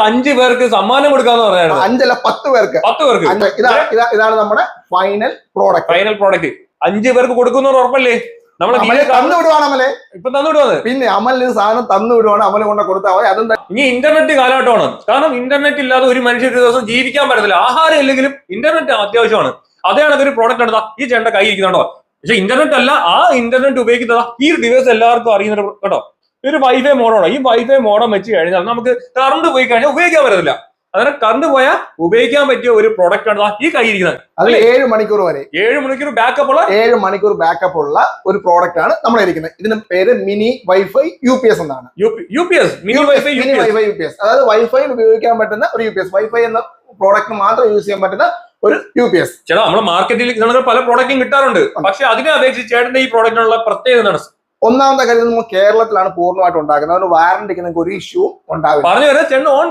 5 പേർക്ക് സമ്മാനം കൊടുക്കാന്ന് പറയാം. 5 അല്ല 10 പേർക്ക്. 10 പേർക്ക്. ഇതാണ് നമ്മുടെ ഫൈനൽ പ്രോഡക്റ്റ്. 5 പേർക്ക് കൊടുക്കുന്ന ഉറപ്പല്ലേ? തന്നു വിടുവാണല്ലേ? ഇപ്പൊ തന്നു വിടുവാണ്. പിന്നെ അമലിന് സാധനം തന്നു വിടുവാണ്, അമല് കൊണ്ട് കൊടുത്താൽ മതി. അതെന്താ, ഇനി ഇന്റർനെറ്റ് കാലഘട്ടമാണ്. കാരണം ഇന്റർനെറ്റ് ഇല്ലാതെ ഒരു മനുഷ്യർ ഒരു ദിവസം ജീവിക്കാൻ പറ്റത്തില്ല. ആഹാരം ഇല്ലെങ്കിലും ഇന്റർനെറ്റ് അത്യാവശ്യമാണ്. അതേയാണ് ഒരു പ്രോഡക്റ്റ് ആണ് ഈ ചേട്ടൻ കൈ ഇരിക്കുന്നുണ്ടോ. പക്ഷെ ഇന്റർനെറ്റ് അല്ല, ആ ഇന്റർനെറ്റ് ഉപയോഗിക്കുന്നതാ ഈ ഡിവൈസ് എല്ലാവർക്കും അറിയുന്ന കേട്ടോ. ഒരു വൈഫൈ മോഡമാണ്. ഈ വൈഫൈ മോഡം വെച്ച് കഴിഞ്ഞാൽ നമുക്ക് കറണ്ട് പോയി കഴിഞ്ഞാൽ ഉപയോഗിക്കാൻ പറ്റത്തില്ല. അതായത് കറണ്ട് പോയാൽ ഉപയോഗിക്കാൻ പറ്റിയ ഒരു പ്രോഡക്റ്റ് ആണ് ഈ കൈ ഇരിക്കുന്നത്. അതിൽ 7 മണിക്കൂർ വരെ 7 മണിക്കൂർ ബാക്കപ്പ് ഉള്ള ഒരു പ്രോഡക്റ്റ് ആണ് നമ്മളെ ഇരിക്കുന്നത്. ഇതിന്റെ പേര് മിനി വൈഫൈ UPS എന്നാണ്. മിനി വൈഫൈ UPS, അതായത് വൈഫൈയിൽ ഉപയോഗിക്കാൻ പറ്റുന്ന ഒരു UPS. വൈഫൈ എന്ന പ്രോഡക്റ്റ് മാത്രം യൂസ് ചെയ്യാൻ പറ്റുന്ന ഒരു UPS. ചേട്ടാ, നമ്മുടെ മാർക്കറ്റിൽ പല പ്രോഡക്റ്റും കിട്ടാറുണ്ട്. പക്ഷെ അതിനെ അപേക്ഷിച്ച് ചേട്ടന്റെ ഈ പ്രോഡക്റ്റിനുള്ള പ്രത്യേകത എന്താണ്? ഒന്നാമത്തെ കാര്യം, നമ്മൾ കേരളത്തിലാണ് പൂർണ്ണമായിട്ട് ഉണ്ടാക്കുന്നത്. അതുകൊണ്ട് വാറന്റിക്ക് നിങ്ങൾക്ക് ഒരു ഇഷ്യൂ ഉണ്ടാവില്ല. പറഞ്ഞു വരാം, ചേട്ടൻ ഓൺ